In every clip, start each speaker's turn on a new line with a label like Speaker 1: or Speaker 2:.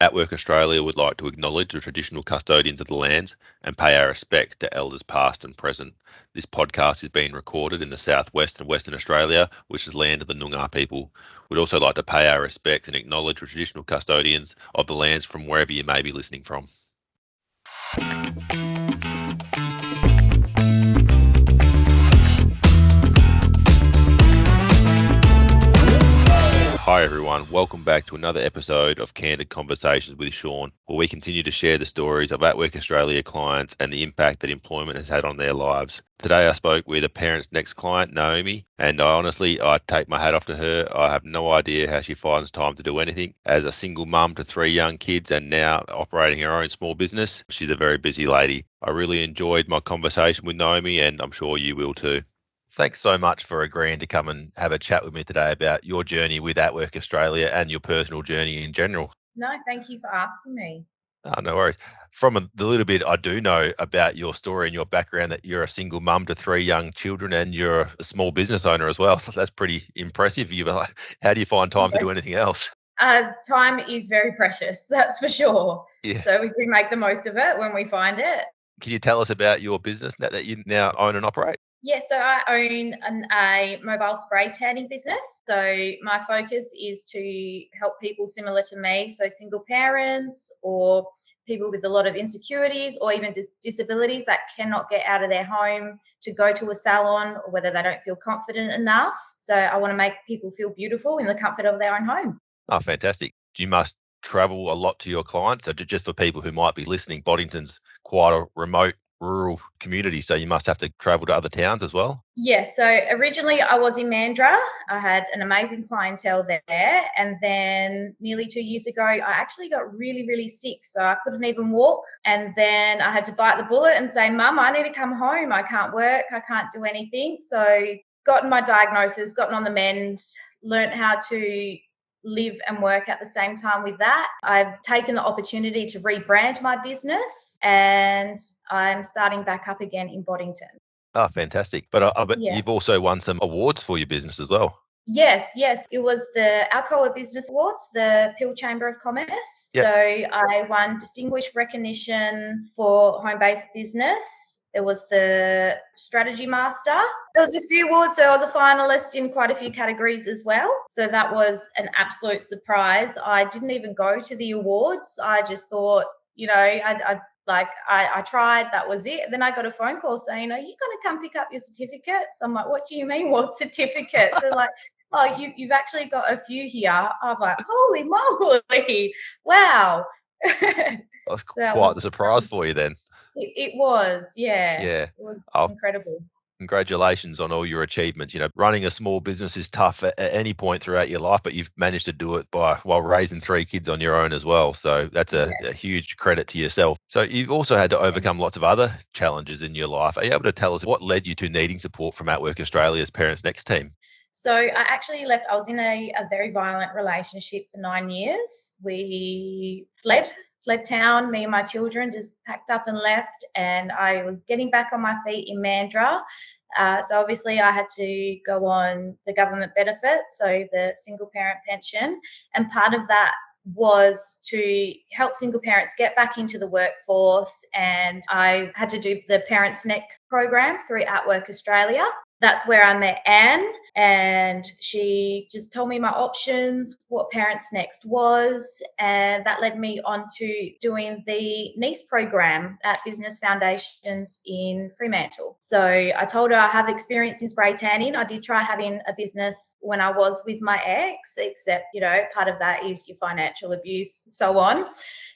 Speaker 1: atWork Australia would like to acknowledge the traditional custodians of the lands and pay our respect to elders past and present. This podcast is being recorded in the southwest and Western Australia, which is land of the Noongar people. We'd also like to pay our respects and acknowledge the traditional custodians of the lands from wherever you may be listening from. Hi everyone, welcome back to another episode of Candid Conversations with Shaun, where we continue to share the stories of atWork Australia clients and the impact that employment has had on their lives. Today I spoke with a ParentsNext client, Naomi, and I take my hat off to her. I have no idea how she finds time to do anything. As a single mum to 3 young kids and now operating her own small business, she's a very busy lady. I really enjoyed my conversation with Naomi, and I'm sure you will too. Thanks so much for agreeing to come and have a chat with me today about your journey with atWork Australia and your personal journey in general.
Speaker 2: No, thank you for asking me.
Speaker 1: Oh, no worries. From the little bit I do know about your story and your background, that you're a single mum to 3 young children and you're a small business owner as well. So that's pretty impressive. How do you find time to do anything else?
Speaker 2: Time is very precious, that's for sure.
Speaker 1: Yeah.
Speaker 2: So we do make the most of it when we find it.
Speaker 1: Can you tell us about your business that you now own and operate?
Speaker 2: Yeah, so I own a mobile spray tanning business. So my focus is to help people similar to me, so single parents or people with a lot of insecurities or even disabilities that cannot get out of their home to go to a salon, or whether they don't feel confident enough. So I want to make people feel beautiful in the comfort of their own home.
Speaker 1: Oh, fantastic. You must travel a lot to your clients. So just for people who might be listening, Boddington's quite a remote rural community, so you must have to travel to other towns as well.
Speaker 2: Yes, so originally I was in Mandurah. I had an amazing clientele there, and then nearly 2 years ago I actually got really, really sick, so I couldn't even walk, and then I had to bite the bullet and say, Mum, I need to come home. I can't work, I can't do anything. So gotten my diagnosis, gotten on the mend, learnt how to live and work at the same time with that. I've taken the opportunity to rebrand my business, and I'm starting back up again in Boddington.
Speaker 1: Oh, fantastic. But You've also won some awards for your business as well.
Speaker 2: Yes. It was the Alcoa Business Awards, the Peel Chamber of Commerce.
Speaker 1: Yep.
Speaker 2: So I won distinguished recognition for home-based business. There was the Strategy Master. There was a few awards, so I was a finalist in quite a few categories as well. So that was an absolute surprise. I didn't even go to the awards. I just thought, I tried, that was it. Then I got a phone call saying, are you going to come pick up your certificates? I'm like, what do you mean, what certificates? They're like, oh, you've actually got a few here. I'm like, holy moly, wow.
Speaker 1: That was quite the surprise for you then.
Speaker 2: It was, yeah.
Speaker 1: Yeah.
Speaker 2: It was incredible.
Speaker 1: Congratulations on all your achievements. Running a small business is tough at any point throughout your life, but you've managed to do it while raising 3 kids on your own as well. So that's a huge credit to yourself. So you've also had to overcome lots of other challenges in your life. Are you able to tell us what led you to needing support from atWork Australia's ParentsNext team?
Speaker 2: So I actually left. I was in a very violent relationship for 9 years. We fled town, me and my children just packed up and left, and I was getting back on my feet in Mandurah. So obviously I had to go on the government benefits, so the single parent pension, and part of that was to help single parents get back into the workforce, and I had to do the ParentsNext program through atWork Australia. That's where I met Anne, and she just told me my options, what ParentsNext was, and that led me on to doing the NEASE program at Business Foundations in Fremantle. So I told her I have experience in spray tanning. I did try having a business when I was with my ex, except, part of that is your financial abuse, so on.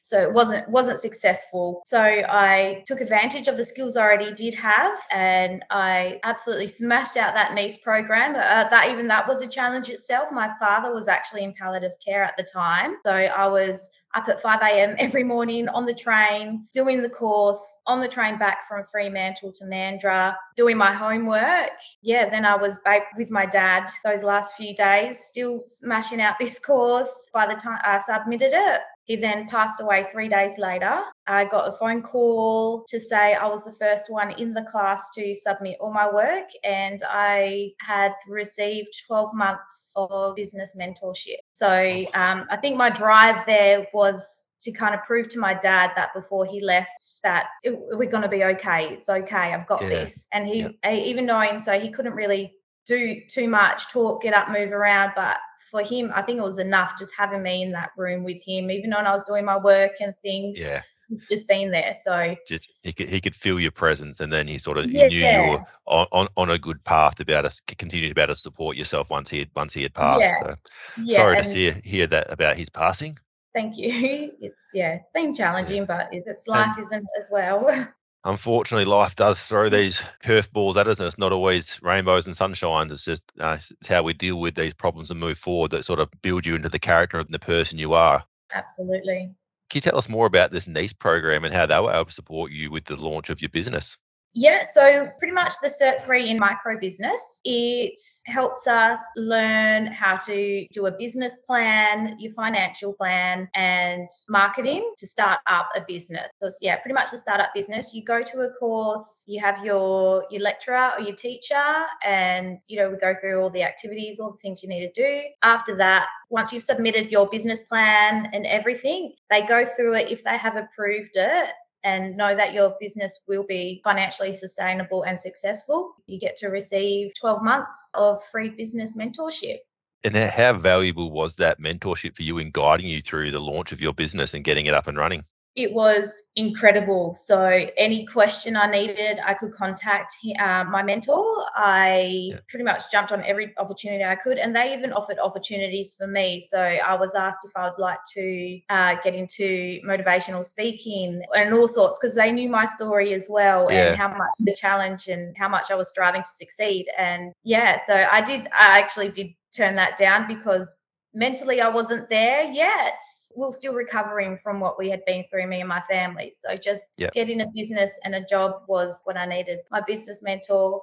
Speaker 2: So it wasn't successful. So I took advantage of the skills I already did have, and I absolutely smashed out that NEASE program. That was a challenge itself. My father was actually in palliative care at the time, so I was up at 5 a.m. every morning on the train, doing the course, on the train back from Fremantle to Mandurah, doing my homework. Yeah, then I was back with my dad those last few days, still smashing out this course. By the time I submitted it, he then passed away 3 days later. I got a phone call to say I was the first one in the class to submit all my work, and I had received 12 months of business mentorship. So I think my drive there was to kind of prove to my dad that before he left that we're going to be okay. It's okay. I've got
Speaker 1: Yeah.
Speaker 2: this. And even knowing, so he couldn't really do too much, talk, get up, move around. But for him, I think it was enough just having me in that room with him, even when I was doing my work and things.
Speaker 1: Yeah.
Speaker 2: He's just been there. So
Speaker 1: Just he could feel your presence, and then he knew you
Speaker 2: yeah,
Speaker 1: were on a good path to be able to continue to be able to support yourself once he had passed.
Speaker 2: yeah,
Speaker 1: So
Speaker 2: yeah.
Speaker 1: sorry to
Speaker 2: And
Speaker 1: hear that about his passing.
Speaker 2: thank you. It's been
Speaker 1: Yeah.
Speaker 2: challenging, but it's
Speaker 1: And
Speaker 2: life, isn't it, as well?
Speaker 1: unfortunately, life does throw these curveballs at us, and it's not always rainbows and sunshines. It's just it's how we deal with these problems and move forward that sort of build you into the character and the person you are.
Speaker 2: Absolutely.
Speaker 1: Can you tell us more about this NEASE program and how they were able to support you with the launch of your business?
Speaker 2: Yeah, so pretty much the Cert 3 in micro business, it helps us learn how to do a business plan, your financial plan, and marketing to start up a business. So yeah, pretty much to start up business, you go to a course, you have your lecturer or your teacher, and we go through all the activities, all the things you need to do. After that, once you've submitted your business plan and everything, they go through it. If they have approved it and know that your business will be financially sustainable and successful, you get to receive 12 months of free business mentorship.
Speaker 1: And how valuable was that mentorship for you in guiding you through the launch of your business and getting it up and running?
Speaker 2: It was incredible. So any question I needed, I could contact my mentor. I pretty much jumped on every opportunity I could, and they even offered opportunities for me. So I was asked if I would like to get into motivational speaking and all sorts, because they knew my story as well, and how much the challenge and how much I was striving to succeed. And so I actually did turn that down because mentally I wasn't there yet. We were still recovering from what we had been through, me and my family. So just getting a business and a job was what I needed. My business mentor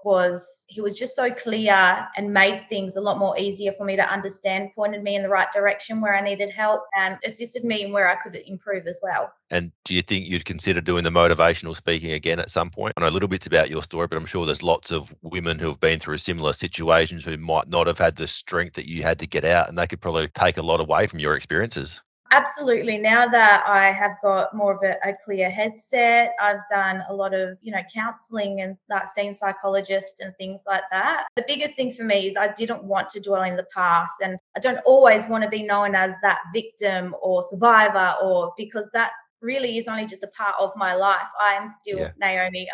Speaker 2: he was just so clear and made things a lot more easier for me to understand, pointed me in the right direction where I needed help, and assisted me in where I could improve as well.
Speaker 1: And do you think you'd consider doing the motivational speaking again at some point? I know a little bit about your story, but I'm sure there's lots of women who have been through similar situations who might not have had the strength that you had to get out, and they could probably take a lot away from your experiences.
Speaker 2: Absolutely. Now that I have got more of a clear headset, I've done a lot of, counseling and seen psychologists and things like that. The biggest thing for me is I didn't want to dwell in the past, and I don't always want to be known as that victim or survivor, or because that's really is only just a part of my life. I am still Naomi.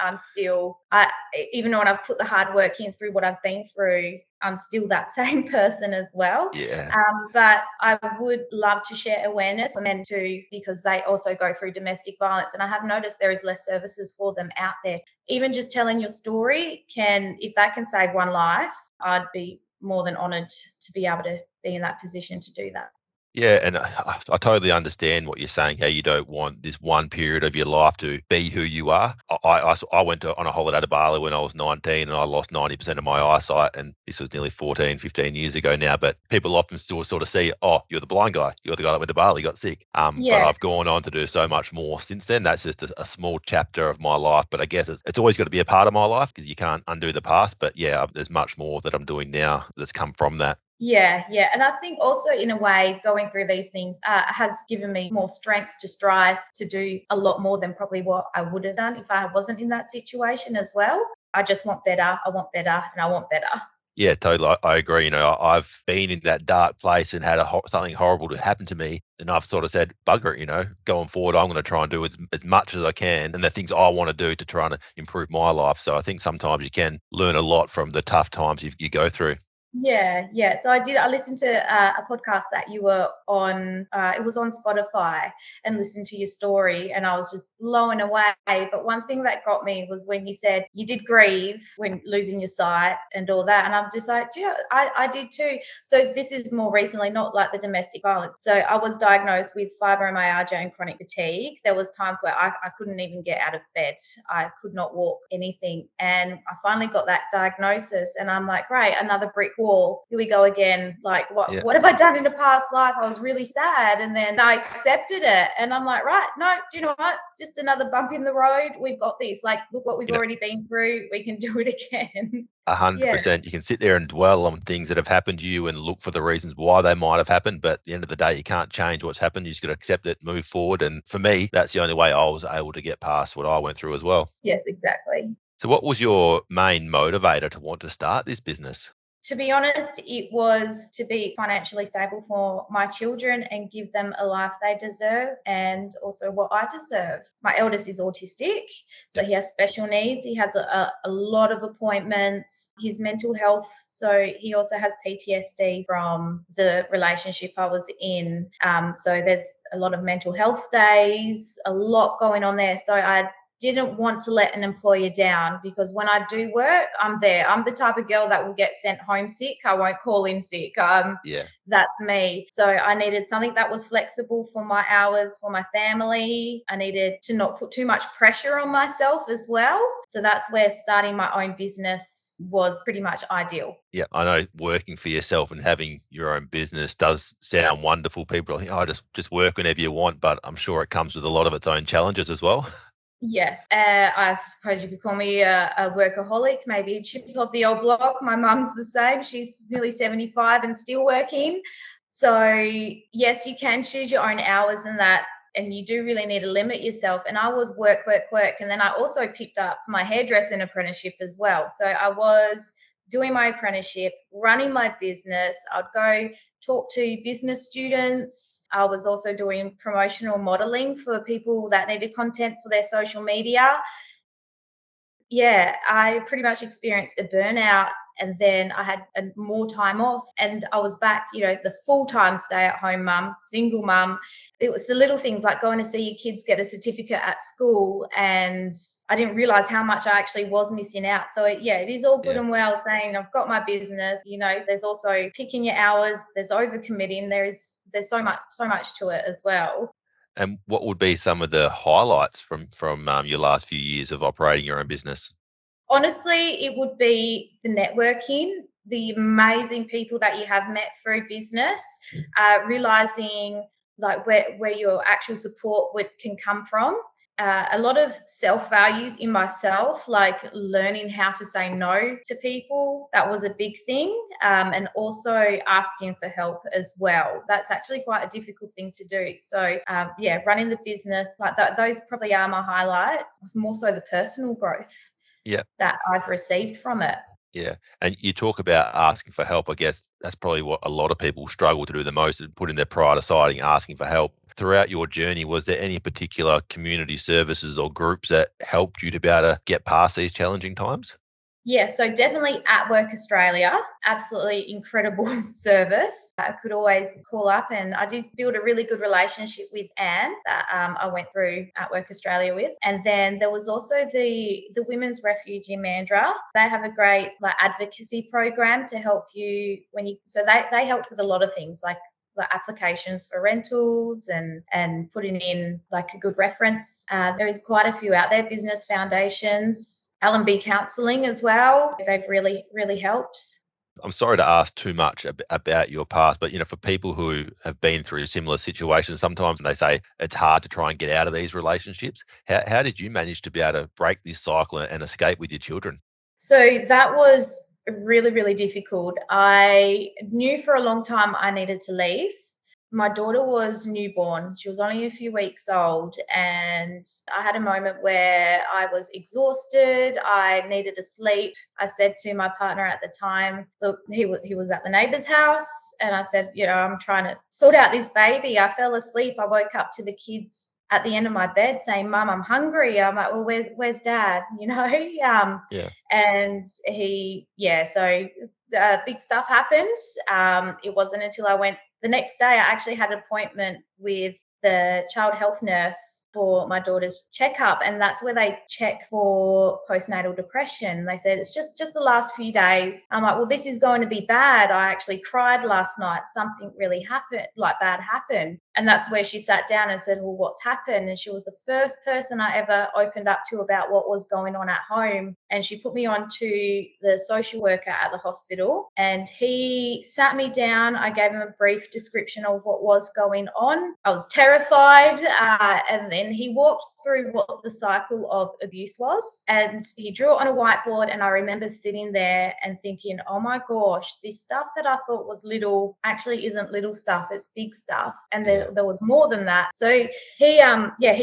Speaker 2: Even though I've put the hard work in through what I've been through, I'm still that same person as well.
Speaker 1: Yeah.
Speaker 2: But I would love to share awareness for men too, because they also go through domestic violence. And I have noticed there is less services for them out there. Even just telling your story if that can save one life, I'd be more than honoured to be able to be in that position to do that.
Speaker 1: Yeah, and I totally understand what you're saying, how you don't want this one period of your life to be who you are. I went on a holiday to Bali when I was 19 and I lost 90% of my eyesight, and this was nearly 14, 15 years ago now, but people often still sort of see, oh, you're the blind guy. You're the guy that went to Bali, got sick. But I've gone on to do so much more since then. That's just a small chapter of my life, but I guess it's always got to be a part of my life because you can't undo the past. But yeah, there's much more that I'm doing now that's come from that.
Speaker 2: Yeah. And I think also in a way, going through these things has given me more strength to strive to do a lot more than probably what I would have done if I wasn't in that situation as well. I just want better. I want better and I want better.
Speaker 1: Yeah, totally. I agree. I've been in that dark place and had something horrible to happen to me. And I've sort of said, bugger it, going forward, I'm going to try and do as much as I can and the things I want to do to try and improve my life. So I think sometimes you can learn a lot from the tough times you go through.
Speaker 2: Yeah. So I listened to a podcast that you were on. It was on Spotify, and listened to your story, and I was just blown away. But one thing that got me was when you said you did grieve when losing your sight and all that. And I'm just like, I did too. So this is more recently, not like the domestic violence. So I was diagnosed with fibromyalgia and chronic fatigue. There was times where I couldn't even get out of bed. I could not walk anything. And I finally got that diagnosis, and I'm like, great, another brick wall wall. Here we go again. Like,
Speaker 1: Yeah.
Speaker 2: what have I done in a past life? I was really sad. And then I accepted it. And I'm like, right, no, do you know what? Just another bump in the road. We've got this. Like, look what we've already been through. We can do it again.
Speaker 1: 100%. You can sit there and dwell on things that have happened to you and look for the reasons why they might have happened. But at the end of the day, you can't change what's happened. You just got to accept it, move forward. And for me, that's the only way I was able to get past what I went through as well.
Speaker 2: Yes, exactly.
Speaker 1: So what was your main motivator to want to start this business?
Speaker 2: To be honest, it was to be financially stable for my children and give them a life they deserve and also what I deserve. My eldest is autistic, so he has special needs. He has a lot of appointments. His mental health, so he also has PTSD from the relationship I was in. So there's a lot of mental health days, a lot going on there. So I didn't want to let an employer down because when I do work, I'm there. I'm the type of girl that will get sent home sick. I won't call in sick. That's me. So I needed something that was flexible for my hours, for my family. I needed to not put too much pressure on myself as well. So that's where starting my own business was pretty much ideal.
Speaker 1: Yeah, I know working for yourself and having your own business does sound wonderful. People think, oh, just work whenever you want, but I'm sure it comes with a lot of its own challenges as well.
Speaker 2: Yes, I suppose you could call me a workaholic, maybe a chip off the old block. My mum's the same. She's nearly 75 and still working. So, yes, you can choose your own hours and that, and you do really need to limit yourself. And I was work. And then I also picked up my hairdressing apprenticeship as well. So I was doing my apprenticeship, running my business. I'd go talk to business students. I was also doing promotional modeling for people that needed content for their social media. Yeah, I pretty much experienced a burnout and then I had more time off and I was back, the full-time stay-at-home mum, single mum. It was the little things like going to see your kids get a certificate at school and I didn't realize how much I actually was missing out. So it is all good and well saying I've got my business, there's also picking your hours, there's overcommitting, there's so much to it as well.
Speaker 1: And what would be some of the highlights from your last few years of operating your own business?
Speaker 2: Honestly, it would be the networking, the amazing people that you have met through business, realizing like where your actual support can come from. A lot of self-values in myself, like learning how to say no to people. That was a big thing. And also asking for help as well. That's actually quite a difficult thing to do. So, running the business, like those probably are my highlights. It's more so the personal growth that I've received from it.
Speaker 1: Yeah. And you talk about asking for help. I guess that's probably what a lot of people struggle to do the most, is putting their pride aside and asking for help. Throughout your journey, was there any particular community services or groups that helped you to be able to get past these challenging times?
Speaker 2: Yeah, so definitely atWork Australia, absolutely incredible service. I could always call up and I did build a really good relationship with Anne that I went through atWork Australia with. And then there was also the Women's Refuge in Mandurah. They have a great advocacy program to help you so they helped with a lot of things like applications for rentals and putting in like a good reference. There is quite a few out there, business foundations, L&B counselling as well. They've really, really helped.
Speaker 1: I'm sorry to ask too much about your past, but for people who have been through similar situations, sometimes they say it's hard to try and get out of these relationships. How did you manage to be able to break this cycle and escape with your children?
Speaker 2: So that was really, really difficult. I knew for a long time I needed to leave. My daughter was newborn. She was only a few weeks old. And I had a moment where I was exhausted. I needed to sleep. I said to my partner at the time, look, he was at the neighbour's house. And I said, I'm trying to sort out this baby. I fell asleep. I woke up to the kids at the end of my bed saying, Mum, I'm hungry. I'm like, well, where's Dad? And so big stuff happened. It wasn't until I went the next day, I actually had an appointment with the child health nurse for my daughter's checkup, and that's where they check for postnatal depression. They said, it's just the last few days. I'm like, well, this is going to be bad. I actually cried last night. Something really happened, like bad happened. And that's where she sat down and said, well, what's happened? And she was the first person I ever opened up to about what was going on at home. And she put me on to the social worker at the hospital, and he sat me down. I gave him a brief description of what was going on. I was terrified. And then he walked through what the cycle of abuse was, and he drew it on a whiteboard. And I remember sitting there and thinking, oh my gosh, this stuff that I thought was little actually isn't little stuff. It's big stuff. And there was more than that. So he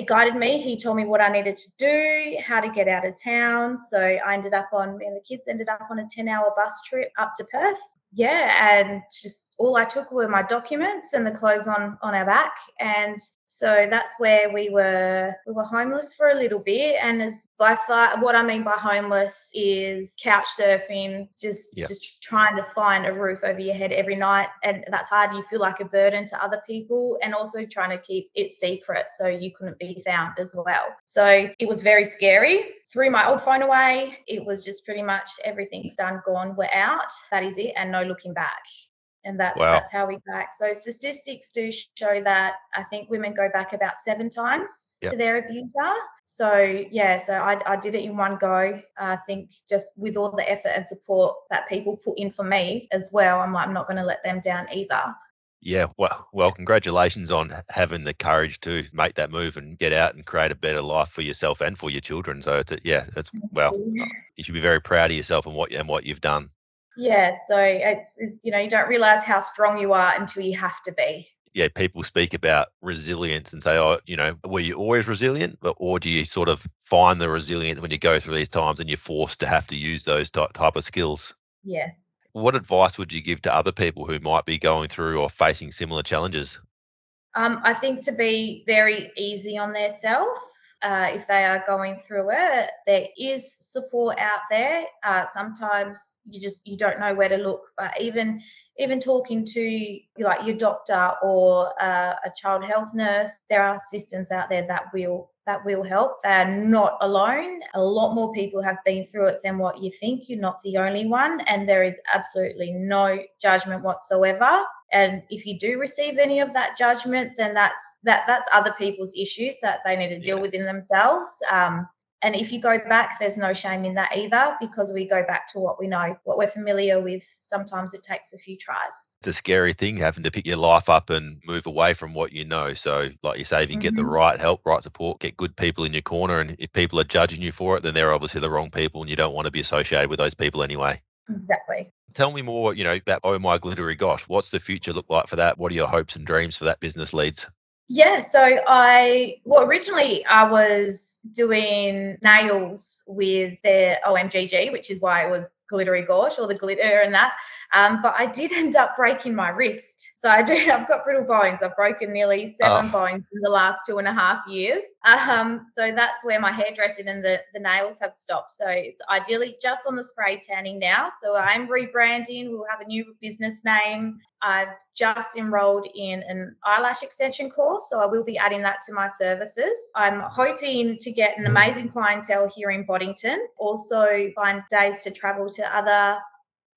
Speaker 2: guided me. He told me what I needed to do, how to get out of town. So I ended up me and the kids ended up on a 10-hour bus trip up to Perth. Yeah, and just all I took were my documents and the clothes on our back. And so that's where we were homeless for a little bit. And as by far, what I mean by homeless is couch surfing, just trying to find a roof over your head every night. And that's hard. You feel like a burden to other people, and also trying to keep it secret so you couldn't be found as well. So it was very scary. Threw my old phone away. It was just pretty much everything's done, gone, we're out. That is it, and no looking back. And that's how we back. So statistics do show that I think women go back about 7 times to their abuser. So I did it in one go. I think just with all the effort and support that people put in for me as well, I'm not going to let them down either.
Speaker 1: Yeah, well, congratulations on having the courage to make that move and get out and create a better life for yourself and for your children. So you should be very proud of yourself and what you've done.
Speaker 2: Yeah, so it's you don't realize how strong you are until you have to be.
Speaker 1: Yeah, people speak about resilience and say, were you always resilient? Or do you sort of find the resilience when you go through these times and you're forced to have to use those type of skills?
Speaker 2: Yes.
Speaker 1: What advice would you give to other people who might be going through or facing similar challenges?
Speaker 2: I think to be very easy on themselves. If they are going through it, there is support out there. Sometimes you don't know where to look, but even talking to your doctor or a child health nurse, there are systems out there that will help. They're not alone. A lot more people have been through it than what you think. You're not the only one, and there is absolutely no judgment whatsoever. And if you do receive any of that judgment, then that's other people's issues that they need to deal with in themselves. And if you go back, there's no shame in that either, because we go back to what we know, what we're familiar with. Sometimes it takes a few tries.
Speaker 1: It's a scary thing having to pick your life up and move away from what you know. So like you say, if you can get the right help, right support, get good people in your corner, and if people are judging you for it, then they're obviously the wrong people and you don't want to be associated with those people anyway.
Speaker 2: Exactly.
Speaker 1: Tell me more, about Oh My Glittery Gosh. What's the future look like for that? What are your hopes and dreams for that business leads?
Speaker 2: Yeah, so originally I was doing nails with the OMGG, which is why it was Glittery Gosh, or the glitter and that. But I did end up breaking my wrist. So I've got brittle bones. I've broken nearly 7 bones in the last 2.5 years. So that's where my hairdressing and the nails have stopped. So it's ideally just on the spray tanning now. So I'm rebranding. We'll have a new business name. I've just enrolled in an eyelash extension course, so I will be adding that to my services. I'm hoping to get an amazing clientele here in Boddington. Also find days to travel to other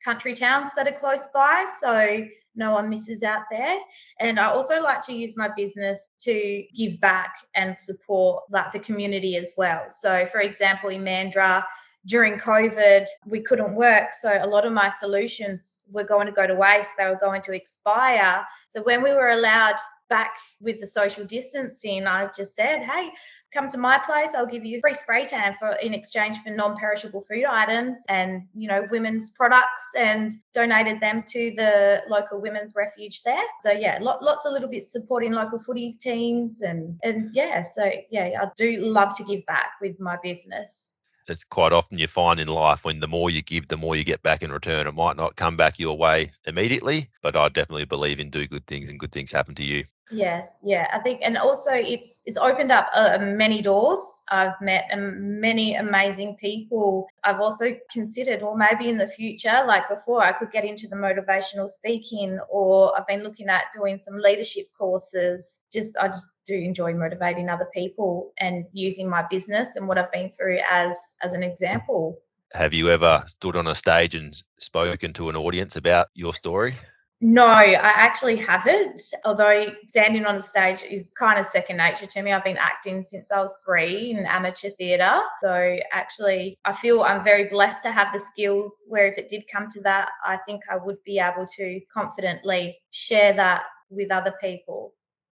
Speaker 2: country towns that are close by, so no one misses out there. And I also like to use my business to give back and support the community as well. So for example, in Mandurah, during COVID, we couldn't work. So a lot of my solutions were going to go to waste. They were going to expire. So when we were allowed back with the social distancing, I just said, hey, come to my place. I'll give you free spray tan in exchange for non-perishable food items and, women's products, and donated them to the local women's refuge there. So yeah, lots of little bits supporting local footy teams and I do love to give back with my business.
Speaker 1: It's quite often you find in life when the more you give, the more you get back in return. It might not come back your way immediately, but I definitely believe in do good things and good things happen to you.
Speaker 2: Yes, yeah, I think, and also it's opened up many doors. I've met many amazing people. I've also considered, well, maybe in the future, like before, I could get into the motivational speaking, or I've been looking at doing some leadership courses. I just do enjoy motivating other people and using my business and what I've been through as an example.
Speaker 1: Have you ever stood on a stage and spoken to an audience about your story?
Speaker 2: No, I actually haven't. Although standing on a stage is kind of second nature to me. I've been acting since I was 3 in amateur theatre. So actually, I feel I'm very blessed to have the skills where if it did come to that, I think I would be able to confidently share that with other people.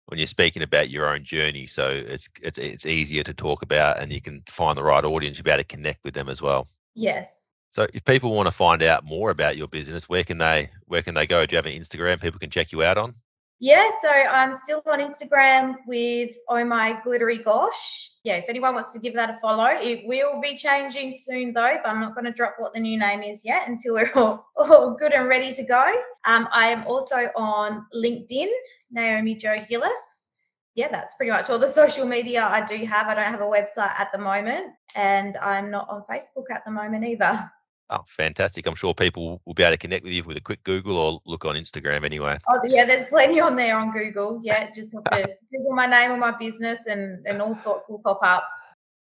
Speaker 1: When you're speaking about your own journey, so it's easier to talk about, and you can find the right audience, you'll be able to connect with them as well.
Speaker 2: Yes.
Speaker 1: So if people want to find out more about your business, where can they go? Do you have an Instagram people can check you out on?
Speaker 2: Yeah, so I'm still on Instagram with Oh My Glittery Gosh. Yeah, if anyone wants to give that a follow, it will be changing soon though, but I'm not going to drop what the new name is yet until we're all good and ready to go. I am also on LinkedIn, Naomi Jo Gillis. Yeah, that's pretty much all the social media I do have. I don't have a website at the moment, and I'm not on Facebook at the moment either.
Speaker 1: Oh, fantastic. I'm sure people will be able to connect with you with a quick Google or look on Instagram anyway.
Speaker 2: Oh, yeah, there's plenty on there on Google. Yeah, just have to Google my name or my business and all sorts will pop up.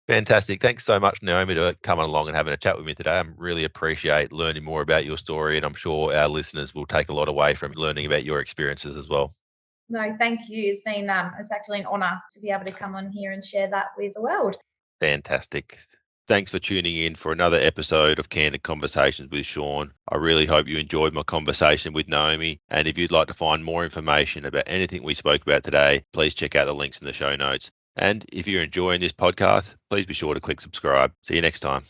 Speaker 1: Fantastic. Thanks so much, Naomi, to coming along and having a chat with me today. I really appreciate learning more about your story, and I'm sure our listeners will take a lot away from learning about your experiences as well.
Speaker 2: No, thank you. It's actually an honour to be able to come on here and share that with the world.
Speaker 1: Fantastic. Thanks for tuning in for another episode of Candid Conversations with Shaun. I really hope you enjoyed my conversation with Naomi. And if you'd like to find more information about anything we spoke about today, please check out the links in the show notes. And if you're enjoying this podcast, please be sure to click subscribe. See you next time.